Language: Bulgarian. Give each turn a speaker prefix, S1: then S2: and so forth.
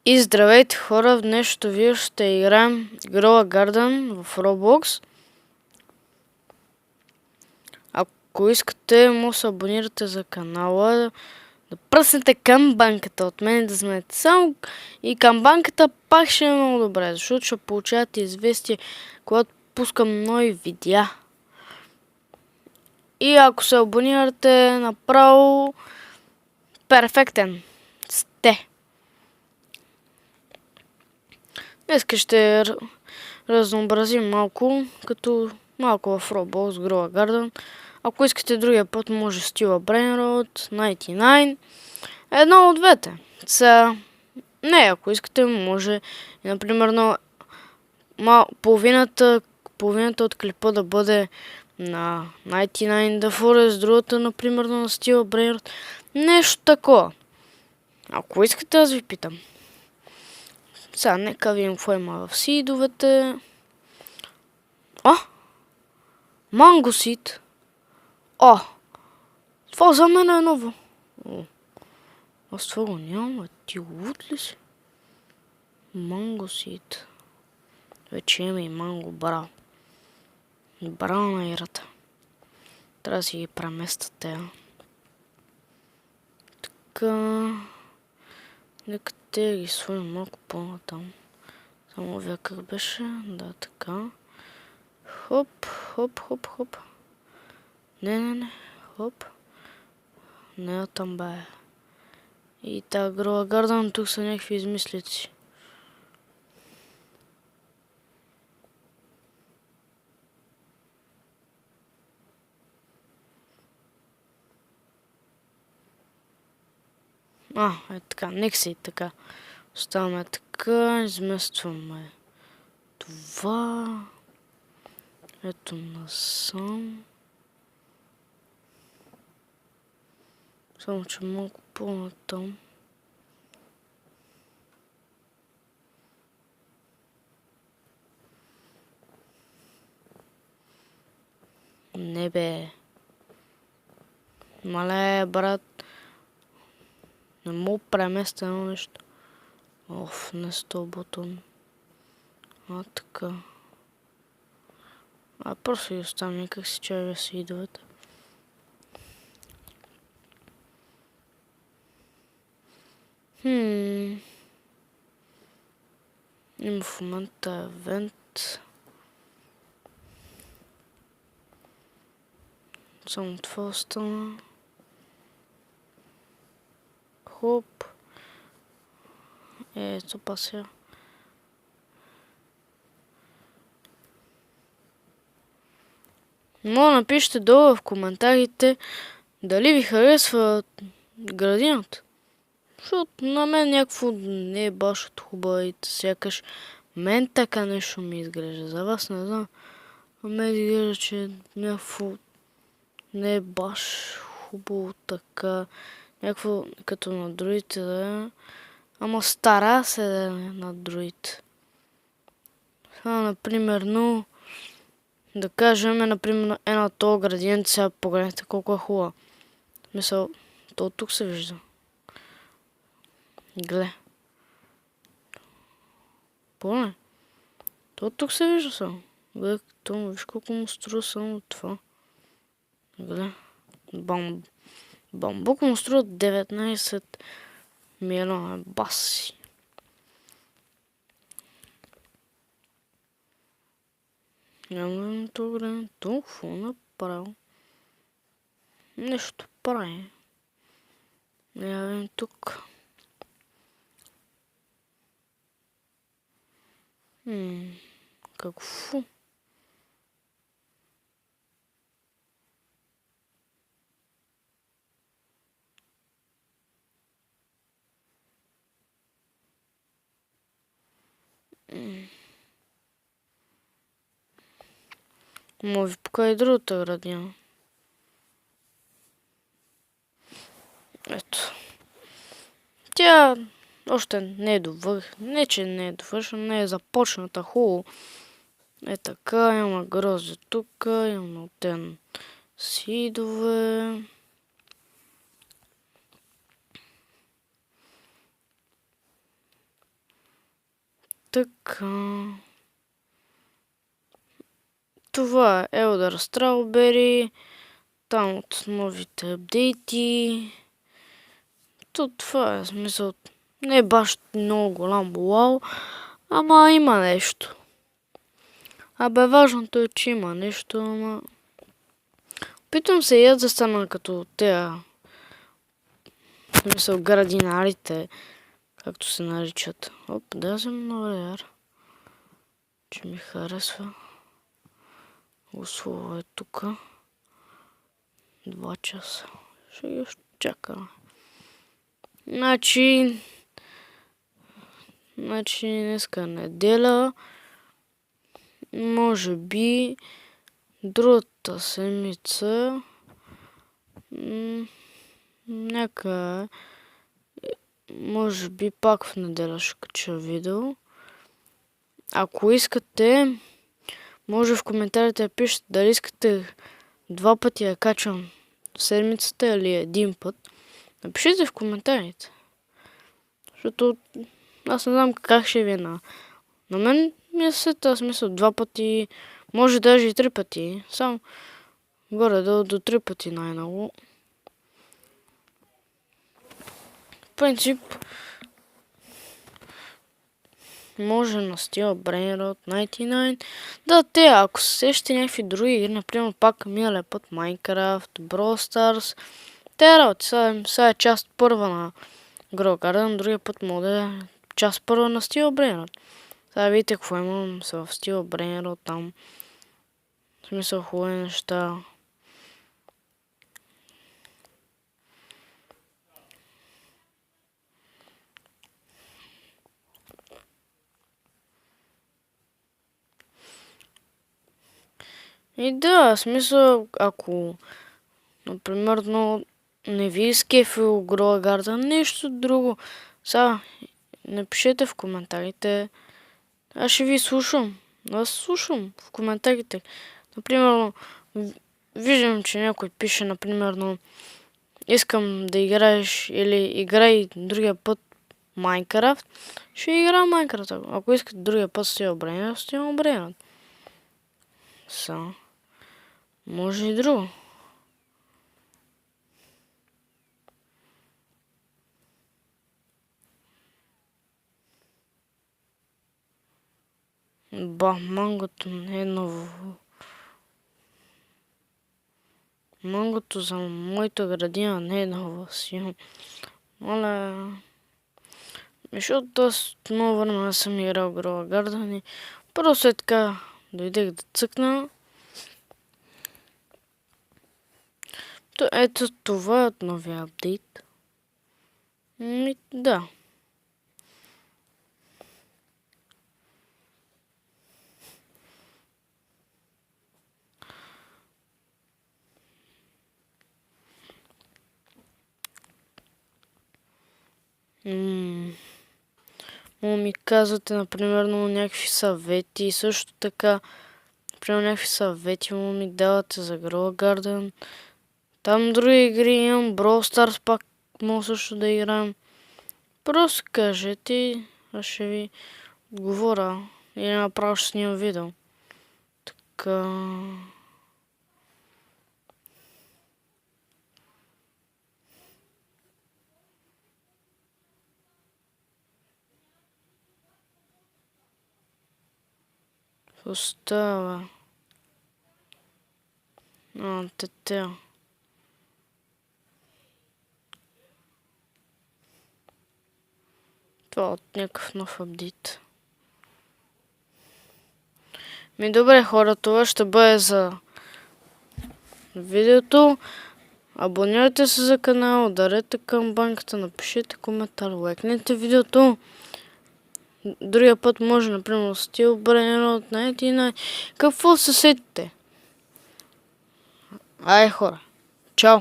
S1: И здравейте хора, в днешното видео ще играем Grow a Garden в Roblox. Ако искате, може да се абонирате за канала, да пръснете камбанката от мен, да знаете само и камбанката пак ще е много добре, защото ще получавате известие, когато пускам нови видеа. И ако се абонирате направо, перфектен сте. Днес ще разнообразим малко, като малко в Roblox, Grow a Garden. Ако искате другия път, може Steel Brain Rot, 99. Едно от двете. Не, ако искате, може, например, половината от клипа да бъде на 99 The Forest, другата, например, на Steel Brain Rot. Нещо такова. Ако искате, аз ви питам. Сега, нека видим какво има в сидовете. Манго сид. Това за мен е ново. Аз това го нямам, ти лут ли си? Манго сид. Вече има и манго брал. Брал на ирата. Трябва да си ги преместя тея. Така. Нека те ги сложим малко по-натам. Само вие как беше? Да, така. Хоп, хоп, хоп, хоп. Не. Хоп. Не, там бе. И та Grow a Garden, тук са някакви измислици. Е така, нека си така. Оставаме така, изместваме това. Ето насам. Само че малко по-натам. Не бе. Мале, брат. Не мога преместя едно нещо. Не с този бутон. Така. Просто ги оставям някак си чая си идвате. Има в момента евент. Само това остана. Хоп. Ето па сега. Може да напишете долу в коментарите дали ви харесва градината. Защото на мен някакво не е баш от хубава и сякаш мен така нещо ми изглежда. За вас не знам. А мен изглежда, че някакво не е баш хубаво така. Някакво като на другите да е. Ама стара се да е на другите. Например, да кажем, например, една тоя градиент, сега погледнете колко е хубава. Мисъл, то тук се вижда. Гле. Поне. То тук се вижда само. Гле, виж колко му струва само това. Гле. Бамбук му струва 19 милиона. Баси. Няма това време. Толкова направо. Нещо прави. Явим тук. Какво? Може ви покажа и другата градина. Ето. Тя още не е не че не е довършена, не е започната хубаво. Така, има грозде тук, има отден сидове. Така. Това е Elder Strawberry. Там от новите апдейти. Това е смисъл. Не е баш много голям вау, ама има нещо. Важното е, че има нещо, ама... Питам се и аз да стана като тея... Смисъл градинарите, както се наричат. Да съм навер. Че ми харесва. Условие е тука. 2 часа. Ще ги чакаме. Значи днеска неделя. Може би другата седмица. Нека може би пак в неделя ще кача видео. Ако искате, може в коментарите да пишете дали искате 2 пъти да качвам в седмицата или 1 път. Напишете в коментарите. Защото аз не знам как ще ви е на мен ми е сета смисъл 2 пъти, може даже и 3 пъти. Само горе до 3 пъти най-много. В принцип може на стила Brainrot 99. Да, ако се сещате някакви други игри, например пак миналия път Minecraft, Brawl Stars. Те работи, сега е част първа на Grow Garden, другия път мога да е част първа на стила Brainrot. Сега видите какво имам в стила Brainrot там. В смисъл хубави неща. И да, в смисъл, ако, например, не ви изкефил Grow Garden, нещо друго, сега напишете в коментарите. Аз ще ви слушам. Аз слушам в коментарите. Например, виждам, че някой пише, например, искам да играеш или играй другия път Minecraft. Ще играя Minecraft. Ако искате другия път ще обренят. Може и друго. Мангото не е ново. Мангото за моята градина не е ново. Моля... Защото аз много време съм играл Grow Garden и просто така дойдех да цъкна. Ето това е от новия апдейт. Да. Ми казвате, например, някакви съвети. Също така, например, някакви съвети ми давате за Grow Garden. Там други игри имам, Brawl Stars пак мога също да играем. Просто кажете, аз ще ви отговоря. Или направо ще снимам видео. Така... Остава. Тете. Това от някакъв нов апдейт. Добре хора, това ще бъде за видеото. Абонирайте се за канала, ударете камбанката, напишете коментар, лайкнете видеото. Другия път може, например, стил Brainrot 99. Какво се сетите? Ай хора, чао!